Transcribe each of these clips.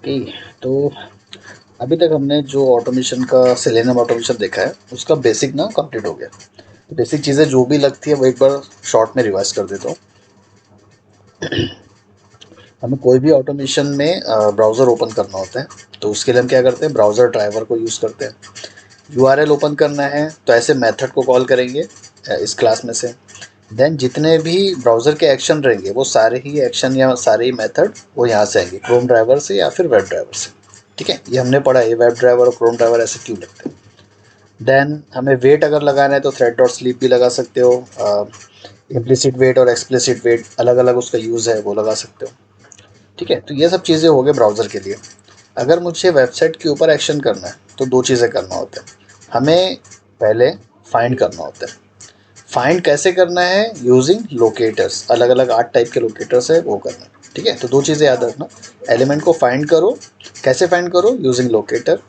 Okay. तो अभी तक हमने जो ऑटोमेशन का सेलेनियम ऑटोमेशन देखा है उसका बेसिक ना कंप्लीट हो गया। तो बेसिक चीज़ें जो भी लगती है वो एक बार शॉर्ट में रिवाइज कर देता हूँ। हमें कोई भी ऑटोमेशन में ब्राउज़र ओपन करना होता है, तो उसके लिए हम क्या करते हैं, ब्राउज़र ड्राइवर को यूज़ करते हैं। यूआरएल ओपन करना है तो ऐसे मेथड को कॉल करेंगे इस क्लास में से। देन जितने भी ब्राउज़र के एक्शन रहेंगे वो सारे ही एक्शन या सारे ही मेथड वो यहाँ से आएंगे, क्रोम ड्राइवर से या फिर वेब ड्राइवर से। ठीक है, ये हमने पढ़ा है वेब ड्राइवर और क्रोम ड्राइवर ऐसे क्यों लगते हैं। देन हमें वेट अगर लगाना है तो थ्रेड डॉट स्लीप भी लगा सकते हो। इम्प्लिसिट वेट और एक्सप्लिसिट वेट अलग अलग उसका यूज़ है, वो लगा सकते हो। ठीक है, तो ये सब चीज़ें हो गए ब्राउज़र के लिए। अगर मुझे वेबसाइट के ऊपर एक्शन करना है तो दो चीज़ें करना होता है। हमें पहले फाइंड करना होता है। फाइंड कैसे करना है, यूजिंग लोकेटर्स। अलग अलग 8 टाइप के लोकेटर्स है, वो करना है। ठीक है, तो दो चीज़ें याद रखना। एलिमेंट को फाइंड करो, कैसे फाइंड करो, यूजिंग लोकेटर।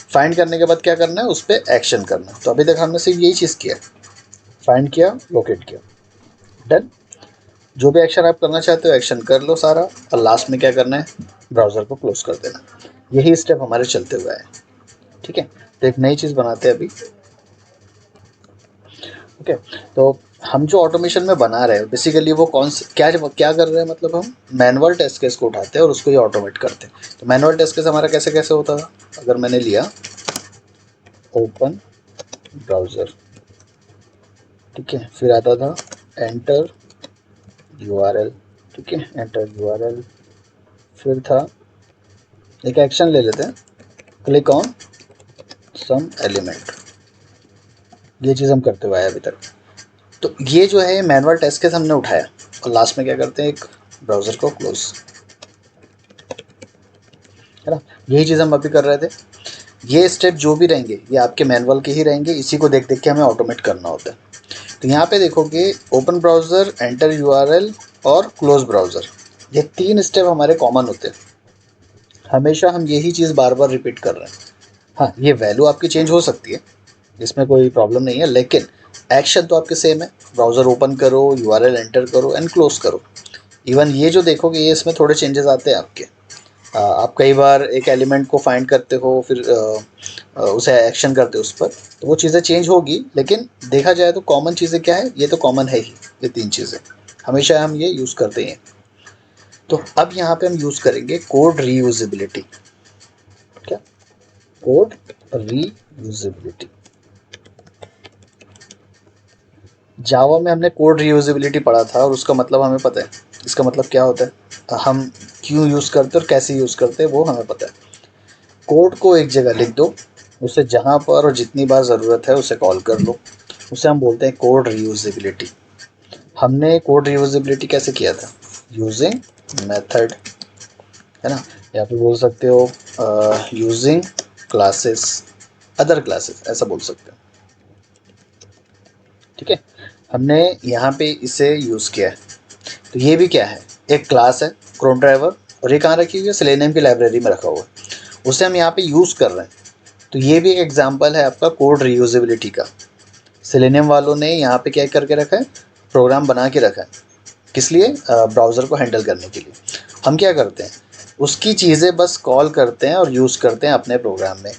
फाइंड करने के बाद क्या करना है, उस पर एक्शन करना है। तो अभी तक हमने सिर्फ यही चीज़ किया, फाइंड किया, लोकेट किया, डन। जो भी एक्शन आप करना चाहते हो एक्शन कर लो सारा, और लास्ट में क्या करना है, ब्राउज़र को क्लोज कर देना। यही स्टेप हमारे चलते हुए आए। ठीक है, तो एक नई चीज़ बनाते हैं अभी। ओके, तो हम जो ऑटोमेशन में बना रहे हैं बेसिकली वो कौन सा क्या क्या कर रहे हैं, मतलब हम मैनुअल टेस्ट केस को उठाते हैं और उसको ही ऑटोमेट करते हैं। तो मैनुअल टेस्ट केस हमारा कैसे कैसे होता था, अगर मैंने लिया ओपन ब्राउज़र, ठीक है, फिर आता था एंटर यूआरएल, ठीक है, एंटर यूआरएल, फिर था एक एक्शन ले लेते हैं, क्लिक ऑन सम एलिमेंट। ये चीज़ हम करते हुए आए अभी तक। तो ये जो है मैनुअल टेस्ट केस हमने उठाया, और लास्ट में क्या करते हैं, एक ब्राउज़र को क्लोज, है ना। यही चीज़ हम अभी कर रहे थे। ये स्टेप जो भी रहेंगे ये आपके मैनुअल के ही रहेंगे, इसी को देख देख के हमें ऑटोमेट करना होता है। तो यहाँ पे देखोगे ओपन ब्राउज़र, एंटर यूआरएल और क्लोज ब्राउज़र, ये 3 स्टेप हमारे कॉमन होते हैं। हमेशा हम यही चीज़ बार बार रिपीट कर रहे हैं। हाँ, ये वैल्यू आपकी चेंज हो सकती है, इसमें कोई प्रॉब्लम नहीं है, लेकिन एक्शन तो आपके सेम है। ब्राउज़र ओपन करो, यूआरएल एंटर करो एंड क्लोज करो। इवन ये जो देखोगे ये इसमें थोड़े चेंजेस आते हैं आपके। आप कई बार एक एलिमेंट को फाइंड करते हो, फिर उसे एक्शन करते हो उस पर, तो वो चीज़ें चेंज होगी, लेकिन देखा जाए तो कॉमन चीज़ें क्या है, ये तो कॉमन है ही। ये 3 चीज़ें हमेशा हम ये यूज़ करते हैं। तो अब यहाँ पे हम यूज़ करेंगे कोड रीयूजेबिलिटी। क्या, कोड रीयूजेबिलिटी। जावा में हमने कोड रीयूजेबिलिटी पढ़ा था और उसका मतलब हमें पता है, इसका मतलब क्या होता है, हम क्यों यूज़ करते हैं और कैसे यूज़ करते हैं वो हमें पता है। कोड को एक जगह लिख दो, उसे जहाँ पर और जितनी बार ज़रूरत है उसे कॉल कर लो, उसे हम बोलते हैं कोड रीयूजेबिलिटी। हमने कोड रीयूजेबिलिटी कैसे किया था, यूजिंग मेथड, है ना, या फिर बोल सकते हो यूजिंग क्लासेस, अदर क्लासेस ऐसा बोल सकते हो। ठीक है, हमने यहाँ पे इसे यूज़ किया है। तो ये भी क्या है, एक क्लास है क्रोम ड्राइवर, और ये कहाँ रखी हुई है, सेलेनियम की लाइब्रेरी में रखा हुआ है, उसे हम यहाँ पे यूज़ कर रहे हैं। तो ये भी एक एग्जांपल है आपका कोड रीयूजेबिलिटी का। सेलेनियम वालों ने यहाँ पे क्या करके रखा है, प्रोग्राम बना के रखा है, किस लिए, ब्राउज़र को हैंडल करने के लिए। हम क्या करते हैं, उसकी चीज़ें बस कॉल करते हैं और यूज़ करते हैं अपने प्रोग्राम में।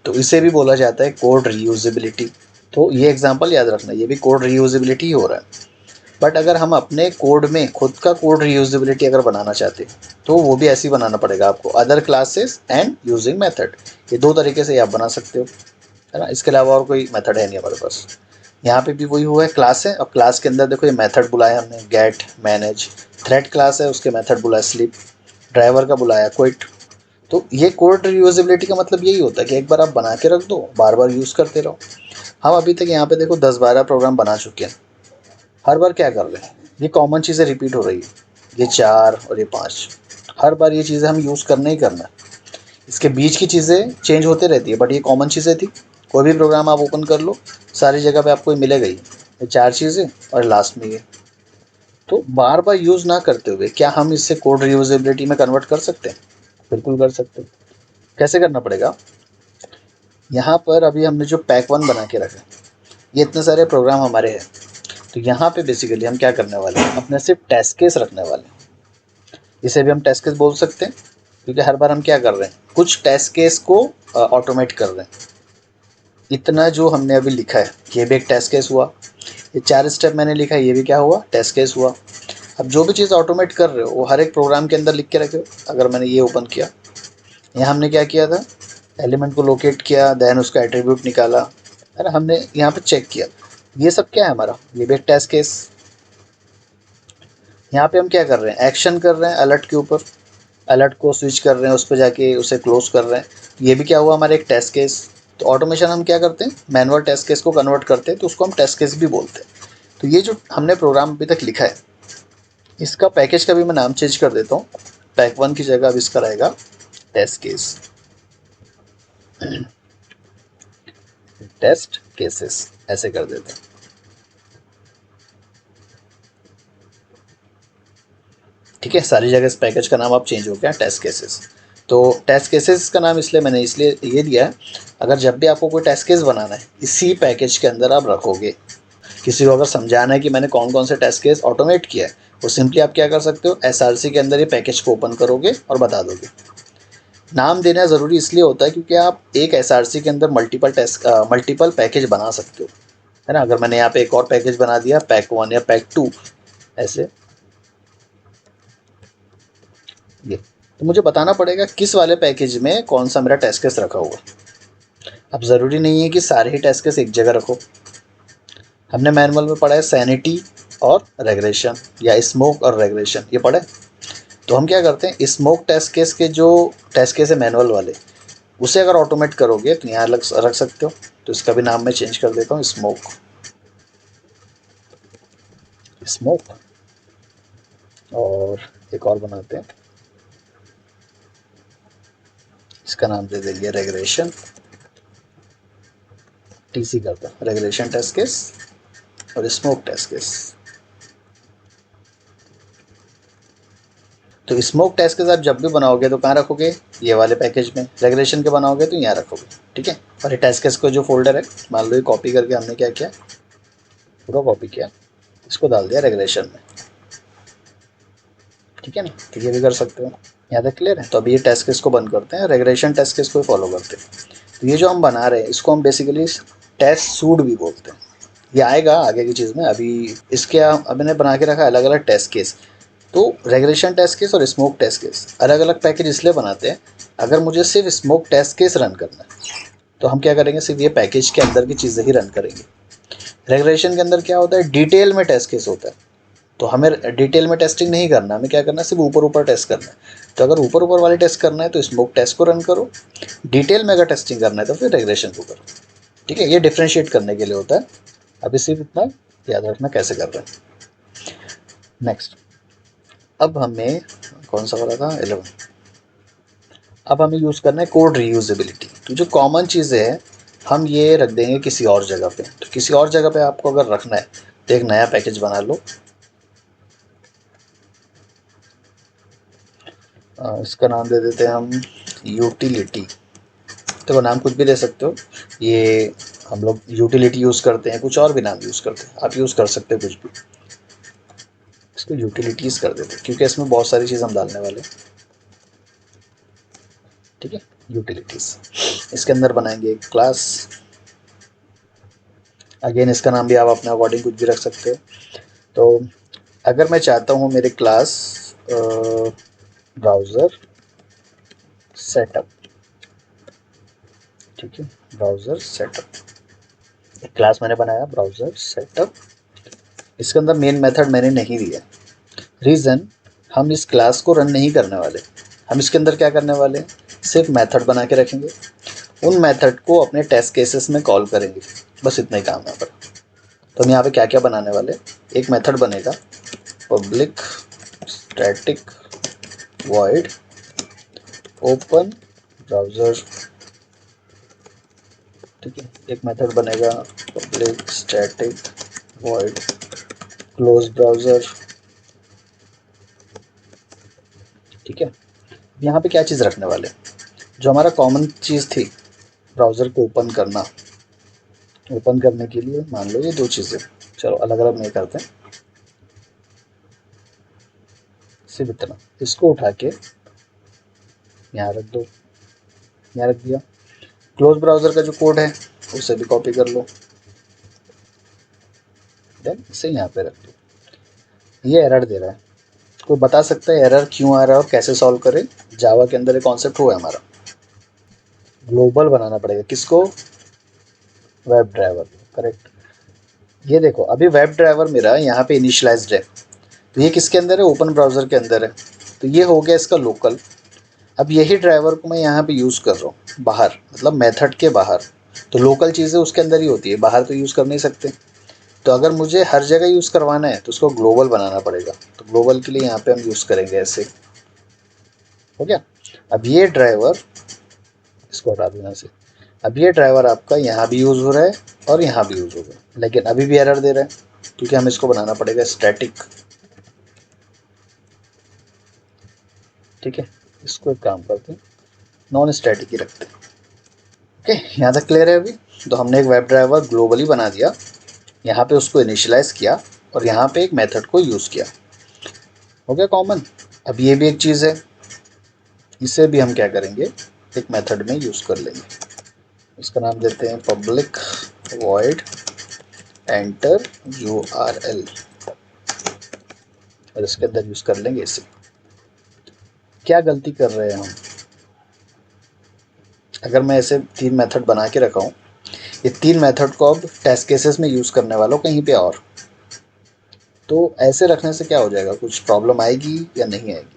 तो इसे भी बोला जाता है कोड रीयूजेबिलिटी। तो ये एग्जांपल याद रखना, ये भी कोड रीयूजेबिलिटी ही हो रहा है। बट अगर हम अपने कोड में खुद का कोड रीयूजेबिलिटी अगर बनाना चाहते हैं तो वो भी ऐसे ही बनाना पड़ेगा आपको, other classes and using method. ये 2 तरीके से आप बना सकते हो, है ना। इसके अलावा और कोई मेथड है नहीं हमारे पास। यहाँ पे भी वही हुआ है, क्लास है, अब क्लास के अंदर देखो ये मेथड बुलाया हमने, गेट, मैनेज। थ्रेड क्लास है, उसके मेथड बुलाया स्लीप, ड्राइवर का बुलाया क्विट। तो ये कोड रीयूजेबिलिटी का मतलब यही होता है कि एक बार आप बना के रख दो, बार बार यूज़ करते रहो। हम अभी तक यहाँ पे देखो 10-12 प्रोग्राम बना चुके हैं। हर बार क्या कर रहे हैं, ये कॉमन चीज़ें रिपीट हो रही है, ये 4 और ये 5, हर बार ये चीज़ें हम यूज़ करना ही करना है। इसके बीच की चीज़ें चेंज होते रहती है, बट ये कॉमन चीज़ें थी। कोई भी प्रोग्राम आप ओपन कर लो, सारी जगह पे आपको ये मिलेगा ही, ये 4 चीज़ें और लास्ट में ये। तो बार बार यूज़ ना करते हुए क्या हम इससे कोड रीयूजेबिलिटी में कन्वर्ट कर सकते हैं, बिल्कुल कर सकते हैं। कैसे करना पड़ेगा, यहाँ पर अभी हमने जो पैक 1 बना के रखा है, ये इतने सारे प्रोग्राम हमारे हैं। तो यहाँ पे बेसिकली हम क्या करने वाले हैं, अपने सिर्फ टेस्ट केस रखने वाले हैं। इसे भी हम टेस्ट केस बोल सकते हैं। क्योंकि हर बार हम क्या कर रहे हैं, कुछ टेस्ट केस को ऑटोमेट कर रहे हैं। इतना जो हमने अभी लिखा है ये भी एक टेस्ट केस हुआ, ये 4 स्टेप मैंने लिखा है ये भी क्या हुआ, टेस्ट केस हुआ। अब जो भी चीज़ ऑटोमेट कर रहे हो वो हर एक प्रोग्राम के अंदर लिख के रखे हो। अगर मैंने ये ओपन किया, यहाँ हमने क्या किया था, एलिमेंट को लोकेट किया, देन उसका एट्रीब्यूट निकाला, है ना, हमने यहाँ पे चेक किया। ये सब क्या है हमारा, ये भी एक टेस्ट केस। यहाँ पे हम क्या कर रहे हैं, एक्शन कर रहे हैं अलर्ट के ऊपर, अलर्ट को स्विच कर रहे हैं, उस पर जाके उसे क्लोज कर रहे हैं। ये भी क्या हुआ हमारा एक टेस्ट केस। तो ऑटोमेशन हम क्या करते हैं, मैनुअल टेस्ट केस को कन्वर्ट करते हैं, तो उसको हम टेस्ट केस भी बोलते हैं। तो ये जो हमने प्रोग्राम अभी तक लिखा है, इसका पैकेज का भी मैं नाम चेंज कर देता हूँ। पैक 1 की जगह अब इसका रहेगा टेस्ट केस, टेस्ट केसेस ऐसे कर देते हैं। ठीक है, सारी जगह इस पैकेज का नाम अब चेंज हो गया टेस्ट केसेस। तो टेस्ट केसेस का नाम इसलिए मैंने इसलिए ये दिया है, अगर जब भी आपको कोई टेस्ट केस बनाना है इसी पैकेज के अंदर आप रखोगे। किसी को अगर समझाना है कि मैंने कौन कौन से टेस्ट केस ऑटोमेट किया है, वो सिंपली आप क्या कर सकते हो, एसआरसी के अंदर ये पैकेज को ओपन करोगे और बता दोगे। नाम देना ज़रूरी इसलिए होता है क्योंकि आप एक एसआरसी के अंदर मल्टीपल पैकेज बना सकते हो, है ना। अगर मैंने यहाँ पे एक और पैकेज बना दिया पैक 1 या पैक 2 ऐसे, ये तो मुझे बताना पड़ेगा किस वाले पैकेज में कौन सा मेरा टेस्ट केस रखा हुआ। अब ज़रूरी नहीं है कि सारे ही टेस्ट केस एक जगह रखो। हमने मैनुअल में पढ़ा है सैनिटी और रेग्रेशन, या स्मोक और रेग्रेशन, ये पढ़े। तो हम क्या करते हैं, स्मोक टेस्ट केस के जो टेस्ट केस है मैनुअल वाले, उसे अगर ऑटोमेट करोगे तो यहाँ रख सकते हो। तो इसका भी नाम मैं चेंज कर देता हूँ, स्मोक। स्मोक और एक और बनाते हैं, इसका नाम दे देंगे रेग्रेशन। टीसी करता हूँ, रेग्रेशन टेस्ट केस और स्मोक टेस्ट केस। तो स्मोक टेस्ट केस आप जब भी बनाओगे तो कहाँ रखोगे, ये वाले पैकेज में। रेग्रेशन के बनाओगे तो यहाँ रखोगे, ठीक है। और ये टेस्ट केस का जो फोल्डर है, मान लो ये कॉपी करके हमने क्या किया, पूरा कॉपी किया, इसको डाल दिया रेग्रेशन में, ठीक है ना। तो ये भी कर सकते हो। यहाँ तक क्लियर है। तो अभी ये टेस्ट केस को बंद करते हैं, रेग्रेशन टेस्ट केस को फॉलो करते हैं। तो ये जो हम बना रहे हैं इसको हम बेसिकली टेस्ट सूट भी बोलते हैं। ये आएगा आगे की चीज़ में, अभी इसके अभी मैंने बना के रखा अलग अलग टेस्ट केस। तो रेग्रेशन टेस्ट केस और स्मोक टेस्ट केस अलग अलग पैकेज इसलिए बनाते हैं, अगर मुझे सिर्फ स्मोक टेस्ट केस रन करना है तो हम क्या करेंगे, सिर्फ ये पैकेज के अंदर की चीज़ें ही रन करेंगे। रेग्रेशन के अंदर क्या होता है, डिटेल में टेस्ट केस होता है, तो हमें डिटेल में टेस्टिंग नहीं करना, हमें क्या करना है, सिर्फ ऊपर ऊपर टेस्ट करना है। तो अगर ऊपर ऊपर वाले टेस्ट करना है तो स्मोक टेस्ट को रन करो, डिटेल में अगर टेस्टिंग करना है तो फिर रेग्रेशन को करो, ठीक है। ये डिफ्रेंशिएट करने के लिए होता है। अभी सिर्फ इतना याद रखना कैसे कर रहे हैं। नेक्स्ट, अब हमें कौन सा वाला था, 11। अब हमें यूज़ करना है कोड रीयूजेबिलिटी। तो जो कॉमन चीज़ें हैं हम ये रख देंगे किसी और जगह पे। तो किसी और जगह पे आपको अगर रखना है तो एक नया पैकेज बना लो। इसका नाम दे देते हैं हम यूटिलिटी। तो नाम कुछ भी दे सकते हो, ये हम लोग यूटिलिटी यूज़ करते हैं, कुछ और भी नाम यूज़ करते हैं, आप यूज़ कर सकते हो कुछ भी। इसको यूटिलिटीज़ कर देते हैं क्योंकि इसमें बहुत सारी चीज़ हम डालने वाले हैं, ठीक है। यूटिलिटीज़, इसके अंदर बनाएंगे एक क्लास। अगेन इसका नाम भी आप अपने अकॉर्डिंग कुछ भी रख सकते हो। तो अगर मैं चाहता हूँ मेरे क्लास ब्राउज़र सेटअप, ठीक है, ब्राउज़र सेटअप एक क्लास मैंने बनाया, ब्राउज़र सेटअप। इसके अंदर मेन मेथड मैंने नहीं दिया, रीज़न हम इस क्लास को रन नहीं करने वाले। हम इसके अंदर क्या करने वाले हैं, सिर्फ मेथड बना के रखेंगे, उन मेथड को अपने टेस्ट केसेस में कॉल करेंगे, बस इतना ही काम है यहाँ पर। तो हम यहाँ पे क्या क्या बनाने वाले, एक मेथड बनेगा public static void open browser, ठीक है। एक मेथड बनेगा public static void close browser, ठीक है। यहाँ पे क्या चीज़ रखने वाले, जो हमारा कॉमन चीज़ थी ब्राउज़र को ओपन करना, ओपन करने के लिए मान लो ये दो चीज़ें, चलो अलग अलग नहीं करते, सिर्फ इतना, इसको उठा के यहाँ रख दो, यहाँ रख दिया। क्लोज ब्राउज़र का जो कोड है उसे भी कॉपी कर लो, देन इसे यहाँ पे रख दो। ये एरर दे रहा है, कोई बता सकता है एरर क्यों आ रहा है और कैसे सॉल्व करें? जावा के अंदर एक कॉन्सेप्ट हुआ है हमारा, ग्लोबल बनाना पड़ेगा किसको? Web driver, correct. ये देखो अभी वेब ड्राइवर मेरा यहाँ पे इनिशियलाइज्ड है, तो ये किसके अंदर है? ओपन ब्राउज़र के अंदर है, तो ये हो गया इसका लोकल। अब यही ड्राइवर को मैं यहाँ पे यूज़ कर रहा हूँ बाहर, मतलब मेथड के बाहर, तो लोकल चीज़ें उसके अंदर ही होती है, बाहर तो यूज़ कर नहीं सकते। तो अगर मुझे हर जगह यूज़ करवाना है तो उसको ग्लोबल बनाना पड़ेगा, तो ग्लोबल के लिए यहाँ पे हम यूज़ करेंगे ऐसे, हो गया। अब ये ड्राइवर, इसको हटा देना से, अब ये ड्राइवर आपका यहाँ भी यूज़ हो रहा है और यहाँ भी यूज़ होगा, लेकिन अभी भी एरर दे रहा है क्योंकि हमें इसको बनाना पड़ेगा स्टैटिक। ठीक है, इसको एक काम करते हैं, नॉन स्टैटिक ही रखते हैं। ओके, यहाँ तक क्लियर है अभी? तो हमने एक वेब ड्राइवर ग्लोबली बना दिया, यहाँ पे उसको इनिशियलाइज़ किया और यहाँ पे एक मेथड को यूज़ किया, हो गया कॉमन। अब ये भी एक चीज़ है, इसे भी हम क्या करेंगे, एक मेथड में यूज़ कर लेंगे। इसका नाम देते हैं पब्लिक वॉइड एंटर URL, और इसके अंदर यूज़ कर लेंगे इसे। क्या गलती कर रहे हैं हम? अगर मैं ऐसे 3 मेथड बना के रखा हूँ, ये 3 मेथड को अब टेस्ट केसेस में यूज़ करने वाला हूँ कहीं पे और, तो ऐसे रखने से क्या हो जाएगा, कुछ प्रॉब्लम आएगी या नहीं आएगी?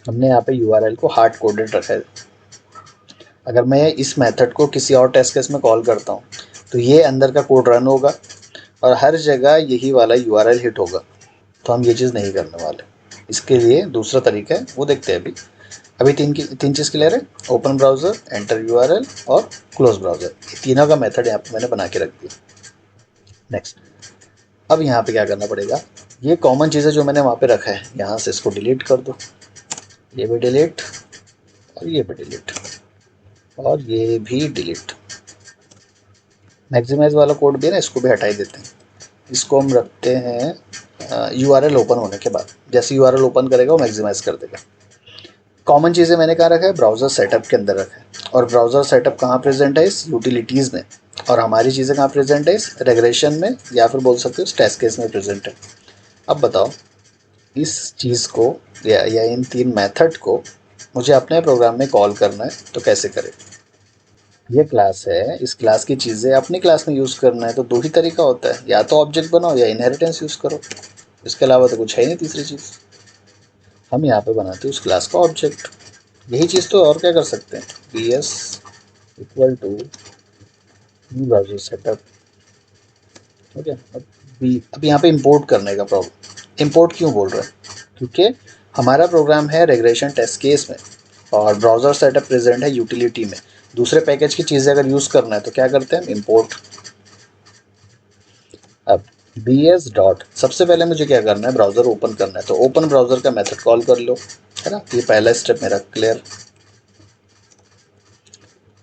हमने यहाँ पे URL को हार्ड कोडेड रखा है। अगर मैं इस मेथड को किसी और टेस्ट केस में कॉल करता हूँ तो ये अंदर का कोड रन होगा और हर जगह यही वाला URL हिट होगा, तो हम ये चीज़ नहीं करने वाले। इसके लिए दूसरा तरीका है, वो देखते हैं अभी। अभी तीन चीज़ क्लियर है, ओपन ब्राउज़र, एंटर URL और क्लोज ब्राउज़र, ये तीनों का मेथड यहाँ पे मैंने बना के रख दिया। नेक्स्ट, अब यहाँ पे क्या करना पड़ेगा, ये कॉमन चीज़ें जो मैंने वहाँ पे रखा है, यहाँ से इसको डिलीट कर दो, ये भी डिलीट और ये भी डिलीट और ये भी डिलीट। मैक्सिमाइज वाला कोड भी है ना, इसको भी हटा ही देते हैं। इसको हम रखते हैं URL ओपन होने के बाद, जैसे URL ओपन करेगा वो मैक्सिमाइज कर देगा। कॉमन चीज़ें मैंने कहाँ रखा है, ब्राउज़र सेटअप के अंदर रखा है, और ब्राउज़र सेटअप कहाँ प्रेजेंट है, इस यूटिलिटीज़ में, और हमारी चीज़ें कहाँ प्रेजेंट है, इस रेग्रेशन में, या फिर बोल सकते हो इस टेस्ट केस में प्रेजेंट है। अब बताओ इस चीज़ को या इन 3 मेथड को मुझे अपने प्रोग्राम में कॉल करना है तो कैसे करें? ये क्लास है, इस क्लास की चीज़ें अपनी क्लास में यूज़ करना है तो 2 ही तरीका होता है, या तो ऑब्जेक्ट बनाओ या इनहेरिटेंस यूज़ करो, इसके अलावा तो कुछ है ही नहीं तीसरी चीज़। हम यहाँ पे बनाते हैं उस क्लास का ऑब्जेक्ट, यही चीज़ तो और क्या कर सकते हैं, PS equal to new browser setup, ठीक है। अब यहाँ पे इंपोर्ट करने का प्रॉब्लम, इंपोर्ट क्यों बोल रहा है, क्योंकि हमारा प्रोग्राम है रेग्रेशन टेस्ट केस में और ब्राउज़र सेटअप प्रेजेंट है यूटिलिटी में। दूसरे पैकेज की चीज़ें अगर यूज़ करना है तो क्या करते हैं, इंपोर्ट। अब BS डॉट, सबसे पहले मुझे क्या करना है, ब्राउज़र ओपन करना है, तो ओपन ब्राउज़र का मेथड कॉल कर लो, है ना, ये पहला स्टेप मेरा क्लियर।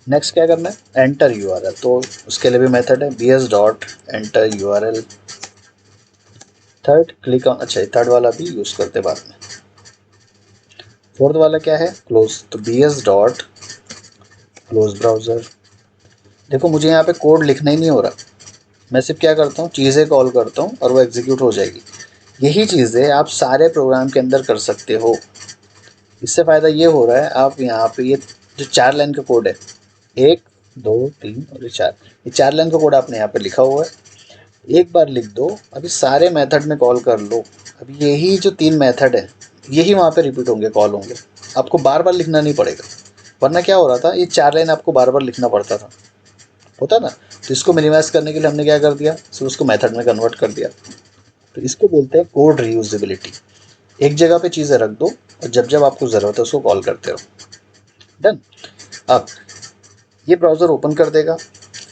नेक्स्ट क्या करना है, एंटर URL, तो उसके लिए भी मेथड है BS dot enter URL। Third click on, अच्छा थर्ड वाला भी यूज़ करते बाद में। फोर्थ वाला क्या है, क्लोज, तो BS डॉट क्लोज ब्राउज़र। देखो मुझे यहाँ पे कोड लिखना ही नहीं हो रहा, मैं सिर्फ क्या करता हूँ, चीज़ें कॉल करता हूँ और वो एग्जीक्यूट हो जाएगी। यही चीज़ें आप सारे प्रोग्राम के अंदर कर सकते हो। इससे फ़ायदा ये हो रहा है, आप यहाँ पे ये जो 4 लाइन का कोड है, 1 2 3 और ये 4, ये 4 लाइन का कोड आपने यहाँ पे लिखा हुआ है, एक बार लिख दो, अभी सारे मेथड में कॉल कर लो। अभी यही जो 3 मेथड है यही वहाँ पे रिपीट होंगे, कॉल होंगे, आपको बार बार लिखना नहीं पड़ेगा। वरना क्या हो रहा था, ये 4 लाइन आपको बार बार लिखना पड़ता था, होता ना। तो इसको मिनिमाइज़ करने के लिए हमने क्या कर दिया, सिर्फ उसको मेथड में कन्वर्ट कर दिया। तो इसको बोलते हैं कोड रीयूजेबिलिटी। एक जगह पे चीज़ें रख दो और जब जब आपको ज़रूरत है उसको कॉल करते रहो, डन। अब ये ब्राउज़र ओपन कर देगा,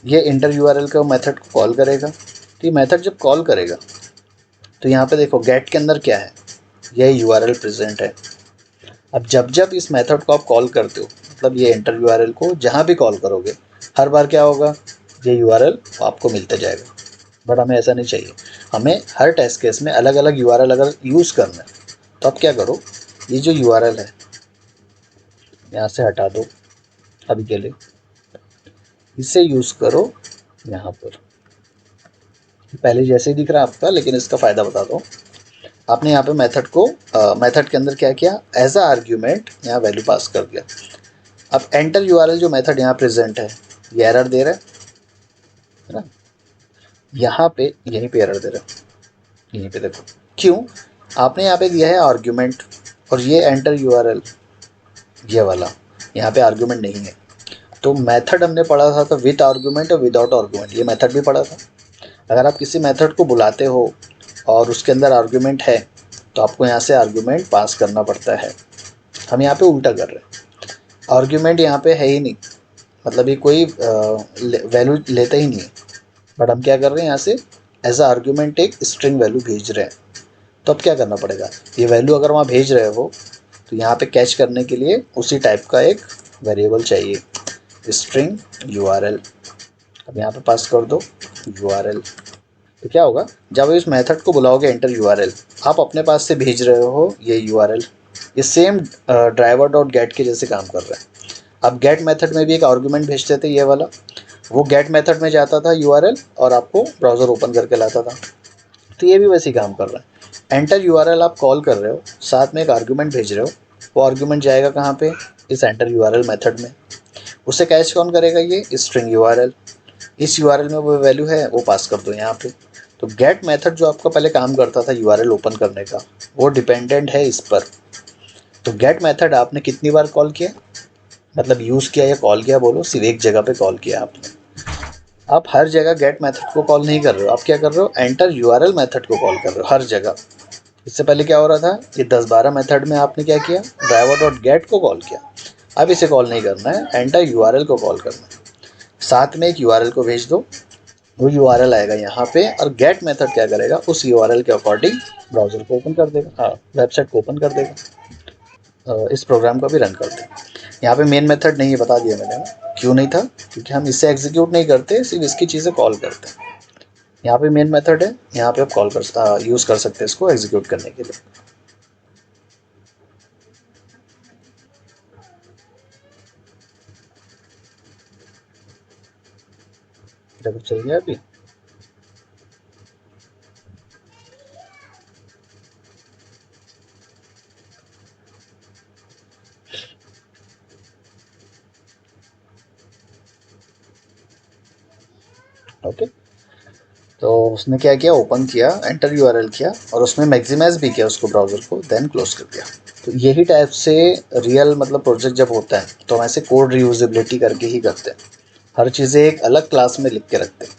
ये इंटर URL का मेथड को कॉल करेगा, तो ये मेथड जब कॉल करेगा तो यहाँ पे देखो गेट के अंदर क्या है, यह URL प्रेजेंट है। अब जब जब इस मेथड को आप कॉल करते हो, मतलब ये इंटर URL को जहाँ भी कॉल करोगे, हर बार क्या होगा, ये URL आपको मिलता जाएगा। बट हमें ऐसा नहीं चाहिए, हमें हर टेस्ट केस में अलग अलग URL अगर यूज़ करना है तो आप क्या करो, ये जो URL है यहाँ से हटा दो अभी के लिए, इसे यूज़ करो यहाँ पर। पहले जैसे ही दिख रहा है आपका, लेकिन इसका फ़ायदा बता दो। आपने यहाँ पे मेथड को मेथड के अंदर क्या किया, एज अ आर्ग्यूमेंट यहाँ वैल्यू पास कर दिया। अब एंटर यूआरएल जो मेथड यहाँ प्रेजेंट है, ये एरर दे रहा है ना, यहाँ पे यहीं पे एरर दे रहा है, यहीं पे देखो क्यों। आपने यहाँ पे दिया है आर्ग्यूमेंट, और ये एंटर यूआरएल ये वाला यहाँ पे आर्ग्यूमेंट नहीं है। तो मेथड हमने पढ़ा था तो विद आर्ग्यूमेंट और विदाउट आर्ग्यूमेंट, ये मेथड भी पढ़ा था। अगर आप किसी मेथड को बुलाते हो और उसके अंदर आर्ग्यूमेंट है, तो आपको यहाँ से आर्ग्यूमेंट पास करना पड़ता है। हम यहाँ पे उल्टा कर रहे हैं, आर्ग्यूमेंट यहाँ पे है ही नहीं, मतलब ये कोई वैल्यू लेता ही नहीं है, बट हम क्या कर रहे हैं, यहाँ से एज अ आर्ग्यूमेंट एक स्ट्रिंग वैल्यू भेज रहे हैं। तो अब क्या करना पड़ेगा, ये वैल्यू अगर वहाँ भेज रहे हो तो यहाँ पे कैच करने के लिए उसी टाइप का एक वेरिएबल चाहिए, स्ट्रिंग यूआरएल। अब यहाँ पे पास कर दो यूआरएल। तो क्या होगा, जब इस मेथड को बुलाओगे एंटर यूआरएल, आप अपने पास से भेज रहे हो ये यूआरएल, ये सेम ड्राइवर डॉट गेट के जैसे काम कर रहा है। अब गेट मेथड में भी एक आर्गुमेंट भेजते थे ये वाला, वो गेट मेथड में जाता था यूआरएल और आपको ब्राउज़र ओपन करके लाता था। तो ये भी वैसे ही काम कर रहा है। एंटर यूआरएल आप कॉल कर रहे हो, साथ में एक आर्गुमेंट भेज रहे हो, वो आर्गुमेंट जाएगा कहाँ पे, इस एंटर यूआरएल मेथड में। उसे कैच कौन करेगा, ये स्ट्रिंग यूआरएल। इस यूआरएल में वो वैल्यू है वो पास कर दो यहाँ पे। तो गेट मेथड जो आपका पहले काम करता था यूआरएल ओपन करने का, वो डिपेंडेंट है इस पर। तो गेट मेथड आपने कितनी बार कॉल किया, मतलब यूज़ किया या कॉल किया बोलो, सिर्फ एक जगह पे कॉल किया आपने। आप हर जगह गेट मेथड को कॉल नहीं कर रहे हो, आप क्या कर रहे हो, एंटर यूआरएल मेथड को कॉल कर रहे हो हर जगह। इससे पहले क्या हो रहा था, ये 10-12 मेथड में आपने क्या किया, ड्राइवर डॉट गेट को कॉल किया। अब इसे कॉल नहीं करना है, एंटर यूआरएल को कॉल करना है। साथ में एक यूआरएल को भेज दो, वो यूआरएल आएगा यहाँ पे, और गेट मेथड क्या करेगा, उस यूआरएल के अकॉर्डिंग ब्राउज़र को ओपन कर देगा, हाँ वेबसाइट को ओपन कर देगा। इस प्रोग्राम को भी रन कर दें। यहाँ पे मेन मेथड नहीं है, बता दिया मैंने ना, क्यों नहीं था, क्योंकि हम इससे एग्जीक्यूट नहीं करते, सिर्फ इसकी चीज़ें कॉल करते हैं। यहाँ पे मेन मेथड है, यहाँ पे आप कॉल कर यूज़ कर सकते हैं इसको एग्जीक्यूट करने के लिए। देखो चल गया अभी। ओके, तो उसने क्या किया, ओपन किया, एंटर यूआरएल किया, और उसमें मैक्सिमाइज भी किया उसको ब्राउज़र को, देन क्लोज कर दिया। तो यही टाइप से रियल मतलब प्रोजेक्ट जब होता है तो हम ऐसे कोड रीयूजेबिलिटी करके ही करते हैं। हर चीज़ें एक अलग क्लास में लिख के रखते हैं।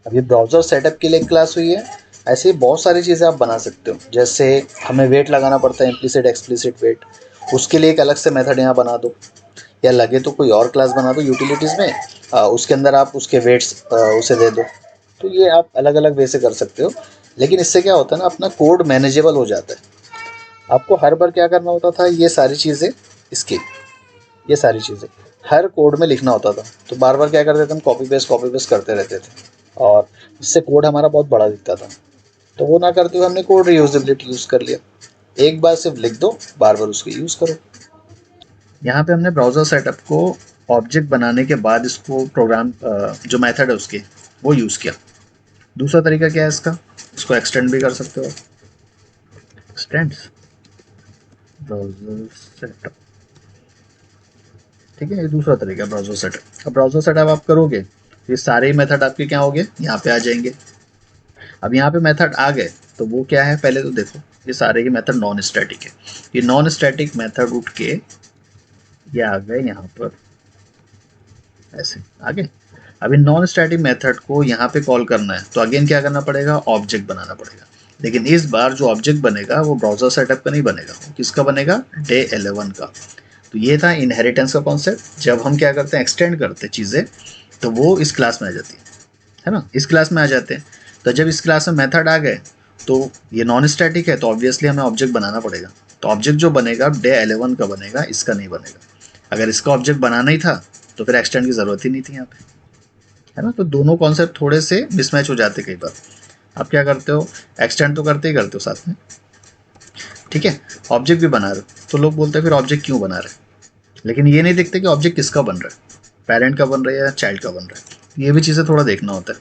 अब ये ब्राउज़र सेटअप के लिए एक क्लास हुई है, ऐसे ही बहुत सारी चीज़ें आप बना सकते हो। जैसे हमें वेट लगाना पड़ता है, इम्प्लिसिट एक्सप्लिसिट वेट, उसके लिए एक अलग से मेथड यहाँ बना दो, या लगे तो कोई और क्लास बना दो यूटिलिटीज़ में, उसके अंदर आप उसके वेट्स उसे दे दो। तो ये आप अलग अलग वे से कर सकते हो, लेकिन इससे क्या होता है ना, अपना कोड मैनेजेबल हो जाता है। आपको हर बार क्या करना होता था, ये सारी चीज़ें इसकी, ये सारी चीज़ें हर कोड में लिखना होता था। तो बार बार क्या करते थे हम, कॉपी पेस्ट करते रहते थे, और इससे कोड हमारा बहुत बड़ा दिखता था। तो वो ना करते हुए हमने कोड रीयूजेबिलिटी यूज़ कर लिया, एक बार सिर्फ लिख दो, बार बार उसको यूज़ करो। यहाँ पे हमने ब्राउज़र सेटअप को ऑब्जेक्ट बनाने के बाद इसको प्रोग्राम जो मेथड है उसके वो यूज़ किया। दूसरा तरीका क्या है इसका, इसको एक्सटेंड भी कर सकते हो, एक्सटेंड्स ब्राउज़र सेटअप। ठीक है, ये दूसरा तरीका है ब्राउज़र सेटअप। अब ब्राउज़र सेटअप आप करोगे, ये सारे मेथड आपके क्या हो गए, यहाँ पे आ जाएंगे। अब यहाँ पे मेथड आ गए तो वो क्या है, पहले तो देखो ये सारे के मेथड नॉन स्टैटिक है। ये नॉन स्टैटिक मेथड उठ के ये आ गए यहाँ पर, ऐसे आ गए। अब इन नॉन स्टैटिक मेथड को यहाँ पे कॉल करना है तो अगेन क्या करना पड़ेगा, ऑब्जेक्ट बनाना पड़ेगा। लेकिन इस बार जो ऑब्जेक्ट बनेगा वो ब्राउज़र सेटअप का नहीं बनेगा, वो किसका बनेगा, डे 11 का। तो ये था इनहेरिटेंस का कॉन्सेप्ट। जब हम क्या करते हैं, एक्सटेंड करते चीज़ें, तो वो इस क्लास में आ जाती है ना, इस क्लास में आ जाते हैं। तो जब इस क्लास में मेथड आ गए तो ये नॉन स्टैटिक है, तो ऑब्वियसली हमें ऑब्जेक्ट बनाना पड़ेगा। तो ऑब्जेक्ट जो बनेगा डे 11 का बनेगा, इसका नहीं बनेगा। अगर इसका ऑब्जेक्ट बनाना ही था तो फिर एक्सटेंड की ज़रूरत ही नहीं थी यहाँ पे, है ना। तो दोनों कॉन्सेप्ट थोड़े से मिसमैच हो जाते कई बार। आप क्या करते हो, एक्सटेंड तो करते ही करते हो साथ में, ठीक है, ऑब्जेक्ट भी बना रहे हो, तो लोग बोलते हैं फिर ऑब्जेक्ट क्यों बना रहे, लेकिन ये नहीं देखते कि ऑब्जेक्ट किसका बन रहा है, पेरेंट का बन रहा है या चाइल्ड का बन रहा है। ये भी चीज़ें थोड़ा देखना होता है।